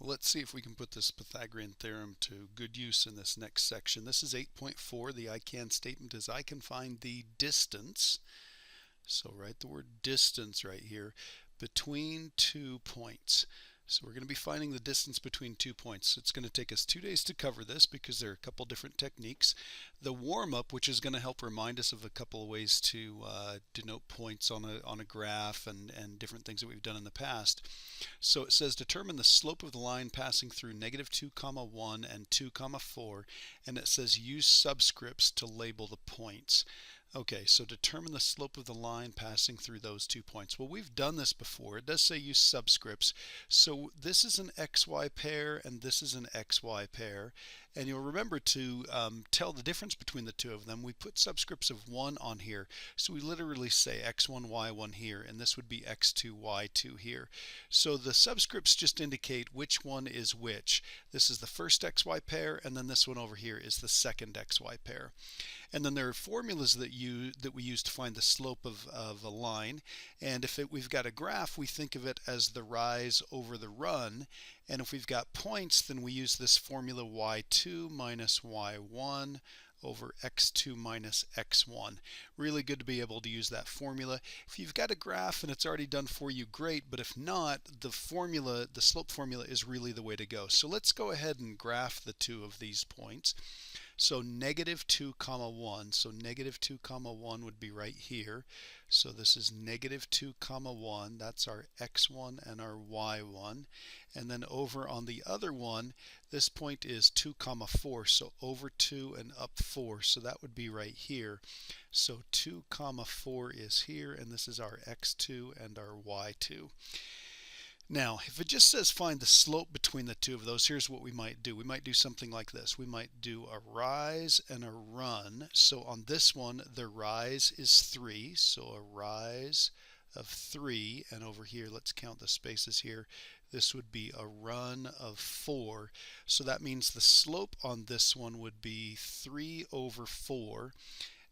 let's see if we can put this Pythagorean theorem to good use in this next section. This is 8.4. The I can statement is I can find the distance. So write the word distance right here between 2 points. So we're going to be finding the distance between 2 points. It's going to take us 2 days to cover this because there are a couple different techniques. The warm-up, which is going to help remind us of a couple of ways to denote points on a graph and different things that we've done in the past. So it says determine the slope of the line passing through -2, 1 and 2, 4, and it says use subscripts to label the points. Okay, so determine the slope of the line passing through those 2 points. Well, we've done this before. It does say use subscripts. So this is an xy pair and this is an xy pair. And you'll remember to tell the difference between the two of them. We put subscripts of 1 on here. So we literally say x1, y1 here, and this would be x2, y2 here. So the subscripts just indicate which one is which. This is the first xy pair, and then this one over here is the second xy pair. And then there are formulas that we use to find the slope of a line. And if we've got a graph, we think of it as the rise over the run. And if we've got points, then we use this formula y2 minus y1 over x2 minus x1. Really good to be able to use that formula. If you've got a graph and it's already done for you, great, but if not, the slope formula is really the way to go. So let's go ahead and graph the two of these points. So -2, 1. So -2, 1 would be right here. So this is -2, 1. That's our x1 and our y1. And then over on the other one, this point is 2, 4. So over 2 and up 4. So that would be right here. So 2, 4 is here, and this is our x2 and our y2. Now, if it just says find the slope between the two of those, here's what we might do. We might do something like this. We might do a rise and a run. So on this one, the rise is 3. So a rise of 3. And over here, let's count the spaces here. This would be a run of 4. So that means the slope on this one would be 3 over 4.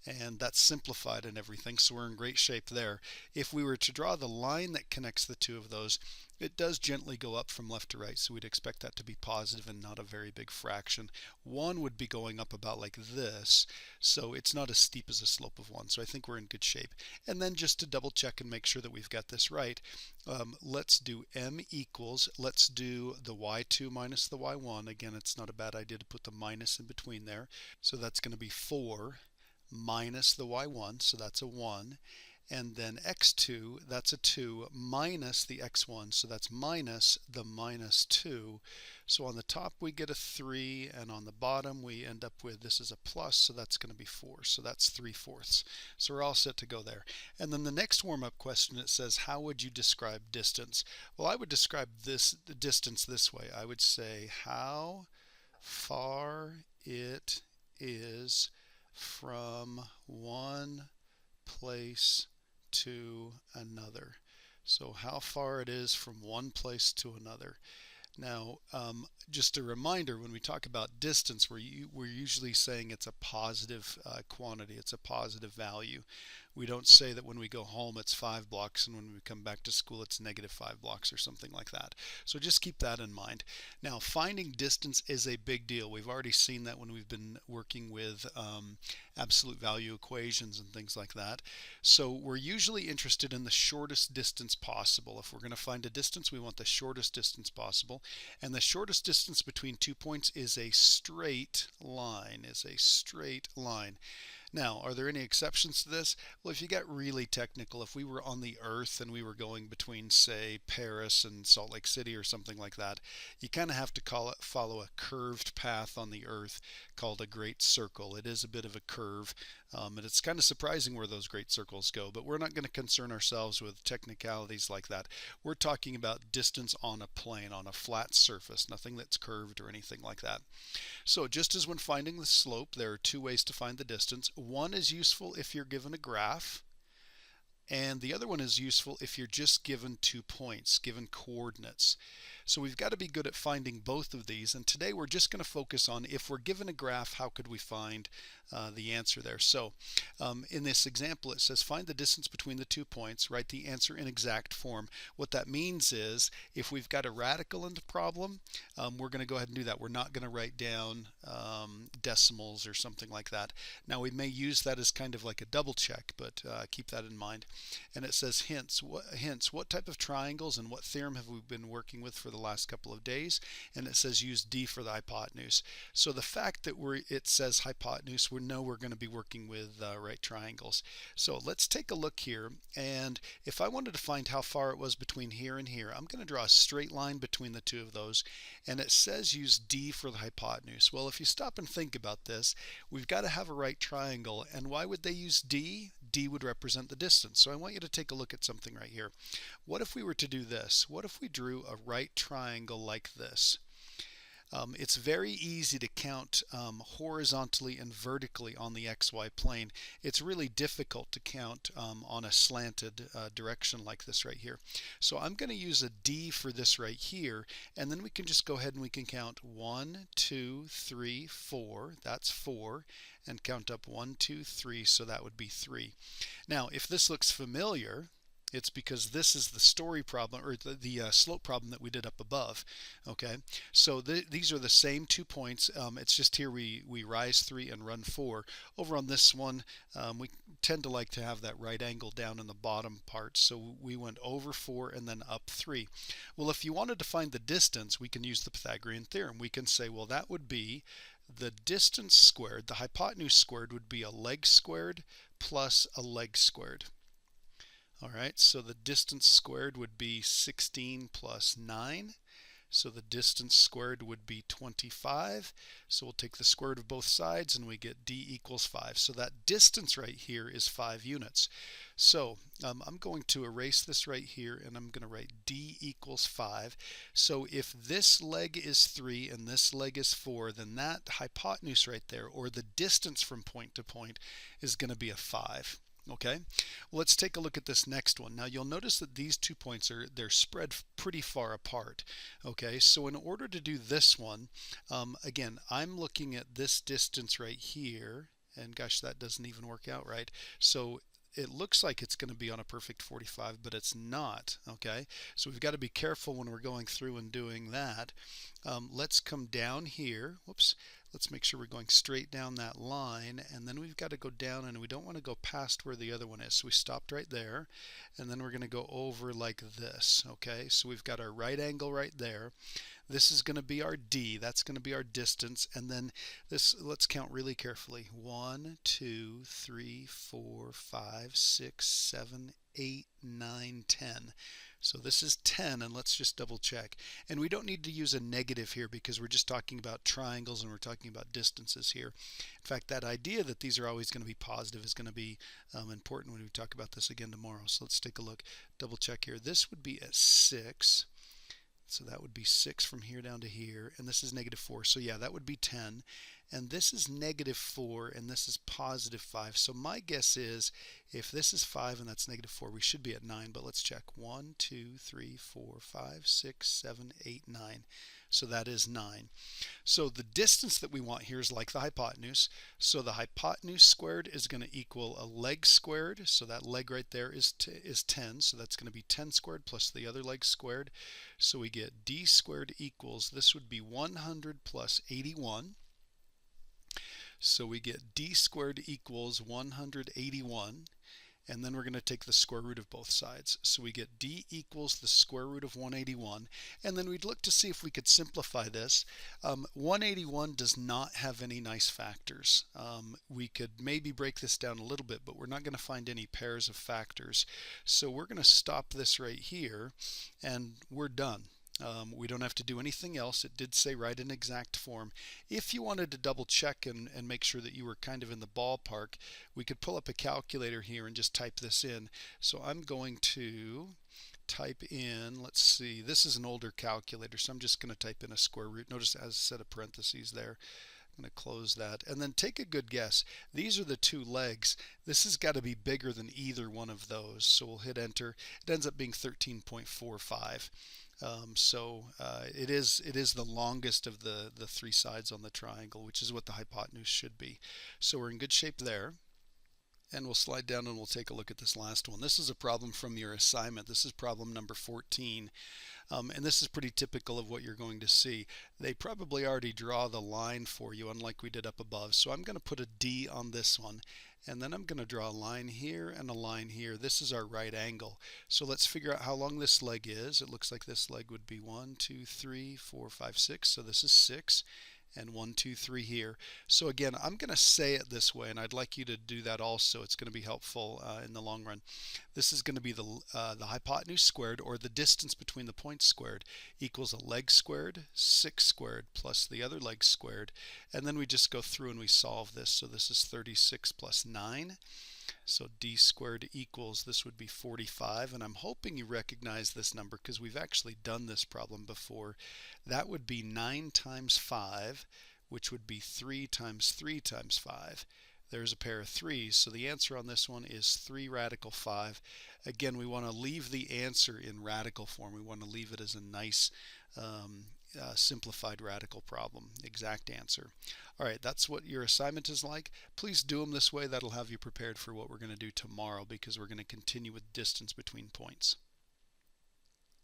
And that's simplified and everything, so we're in great shape there. If we were to draw the line that connects the two of those, it does gently go up from left to right, so we'd expect that to be positive and not a very big fraction. 1 would be going up about like this, so it's not as steep as a slope of 1, so I think we're in good shape. And then just to double check and make sure that we've got this right, let's do m equals, let's do the y2 minus the y1. Again, it's not a bad idea to put the minus in between there. So that's going to be 4 minus the y1, so that's a 1, and then x2, that's a 2, minus the x1, so that's minus the minus 2. So on the top we get a 3, and on the bottom we end up with, this is a plus, so that's going to be 4, so that's 3/4. So we're all set to go there. And then the next warm-up question, it says, how would you describe distance? Well, I would describe the distance this way. I would say how far it is from one place to another. So how far it is from one place to another. Now, just a reminder, when we talk about distance, we're usually saying it's a positive quantity, it's a positive value. We don't say that when we go home it's 5 blocks and when we come back to school it's -5 blocks or something like that. So just keep that in mind. Now, finding distance is a big deal. We've already seen that when we've been working with absolute value equations and things like that. So we're usually interested in the shortest distance possible. If we're going to find a distance, we want the shortest distance possible. And the shortest distance between 2 points is a straight line, Now, are there any exceptions to this? Well, if you get really technical, if we were on the Earth and we were going between, say, Paris and Salt Lake City or something like that, you kind of have to follow a curved path on the Earth called a great circle. It is a bit of a curve, and it's kind of surprising where those great circles go, but we're not going to concern ourselves with technicalities like that. We're talking about distance on a plane, on a flat surface, nothing that's curved or anything like that. So just as when finding the slope, there are 2 ways to find the distance. One is useful if you're given a graph. And the other one is useful if you're just given 2 points, given coordinates. So we've got to be good at finding both of these. And today we're just going to focus on if we're given a graph, how could we find the answer there. So in this example it says find the distance between the 2 points, write the answer in exact form. What that means is if we've got a radical in the problem, we're going to go ahead and do that. We're not going to write down decimals or something like that. Now we may use that as kind of like a double check, but keep that in mind. And it says hence what type of triangles and what theorem have we been working with for the last couple of days? And it says use D for the hypotenuse. So the fact that it says hypotenuse, we know we're going to be working with right triangles. So let's take a look here, and if I wanted to find how far it was between here and here, I'm going to draw a straight line between the two of those, and it says use D for the hypotenuse. Well, if you stop and think about this, we've got to have a right triangle, and why would they use D? D would represent the distance. So I want you to take a look at something right here. What if we were to do this? What if we drew a right triangle like this? It's very easy to count horizontally and vertically on the XY plane. It's really difficult to count on a slanted direction like this right here. So I'm going to use a D for this right here, and then we can just go ahead and we can count 1, 2, 3, 4. That's 4. And count up 1, 2, 3, so that would be 3. Now, if this looks familiar, it's because this is the story problem, or the slope problem that we did up above. Okay, so these are the same 2 points. It's just here we rise 3 and run 4. Over on this one, we tend to like to have that right angle down in the bottom part. So we went over 4 and then up 3. Well, if you wanted to find the distance, we can use the Pythagorean theorem. We can say, well, that would be the distance squared, the hypotenuse squared would be a leg squared plus a leg squared. All right, so the distance squared would be 16 plus 9. So the distance squared would be 25. So we'll take the square root of both sides and we get D equals 5. So that distance right here is 5 units. So I'm going to erase this right here and I'm going to write D equals 5. So if this leg is 3 and this leg is 4, then that hypotenuse right there, or the distance from point to point, is going to be a 5. Okay, well, let's take a look at this next one. Now you'll notice that these 2 points they're spread pretty far apart. Okay, so in order to do this one, again, I'm looking at this distance right here, and gosh, that doesn't even work out right. So it looks like it's going to be on a perfect 45, but it's not. Okay, so we've got to be careful when we're going through and doing that. Let's come down here. Whoops. Let's make sure we're going straight down that line, and then we've got to go down, and we don't want to go past where the other one is. So we stopped right there, and then we're going to go over like this. Okay, so we've got our right angle right there. This is going to be our D. That's going to be our distance, and then this, let's count really carefully. 1, 2, 3, 4, 5, 6, 7, 8, 9, 10. So this is 10, and let's just double check. And we don't need to use a negative here because we're just talking about triangles and we're talking about distances here. In fact, that idea that these are always going to be positive is going to be important when we talk about this again tomorrow. So let's take a look, double check here. This would be at 6. So that would be 6 from here down to here, and this is negative 4. So yeah, that would be 10. And this is negative 4, and this is positive 5. So my guess is if this is 5 and that's negative 4, we should be at 9. But let's check. 1, 2, 3, 4, 5, 6, 7, 8, 9. So that is 9. So the distance that we want here is like the hypotenuse. So the hypotenuse squared is going to equal a leg squared. So that leg right there is 10. So that's going to be 10 squared plus the other leg squared. So we get D squared equals, this would be 100 plus 81. So we get D squared equals 181. And then we're going to take the square root of both sides. So we get D equals the square root of 181. And then we'd look to see if we could simplify this. 181 does not have any nice factors. We could maybe break this down a little bit, but we're not going to find any pairs of factors. So we're going to stop this right here, and we're done. We don't have to do anything else. It did say write in exact form. If you wanted to double check and make sure that you were kind of in the ballpark, we could pull up a calculator here and just type this in. So I'm going to type in, let's see, this is an older calculator, so I'm just going to type in a square root. Notice it has a set of parentheses there. I'm going to close that. And then take a good guess. These are the two legs. This has got to be bigger than either one of those. So we'll hit enter. It ends up being 13.45. It is the longest of the three sides on the triangle, which is what the hypotenuse should be. So we're in good shape there. And we'll slide down and we'll take a look at this last one. This is a problem from your assignment. This is problem number 14. And this is pretty typical of what you're going to see. They probably already draw the line for you, unlike we did up above. So I'm going to put a D on this one. And then I'm going to draw a line here and a line here. This is our right angle. So let's figure out how long this leg is. It looks like this leg would be 1, 2, 3, 4, 5, 6. So this is 6. And 1, 2, 3 here. So again, I'm going to say it this way, and I'd like you to do that also. It's going to be helpful in the long run. This is going to be the hypotenuse squared, or the distance between the points squared, equals a leg squared, 6 squared, plus the other leg squared. And then we just go through and we solve this. So this is 36 plus 9. So d squared equals, this would be 45, and I'm hoping you recognize this number because we've actually done this problem before. That would be 9 times 5, which would be 3 times 3 times 5. There's a pair of 3's, so the answer on this one is 3 radical 5. Again, we want to leave the answer in radical form. We want to leave it as a nice simplified radical problem, exact answer. All right, that's what your assignment is like. Please do them this way. That'll have you prepared for what we're going to do tomorrow, because we're going to continue with distance between points.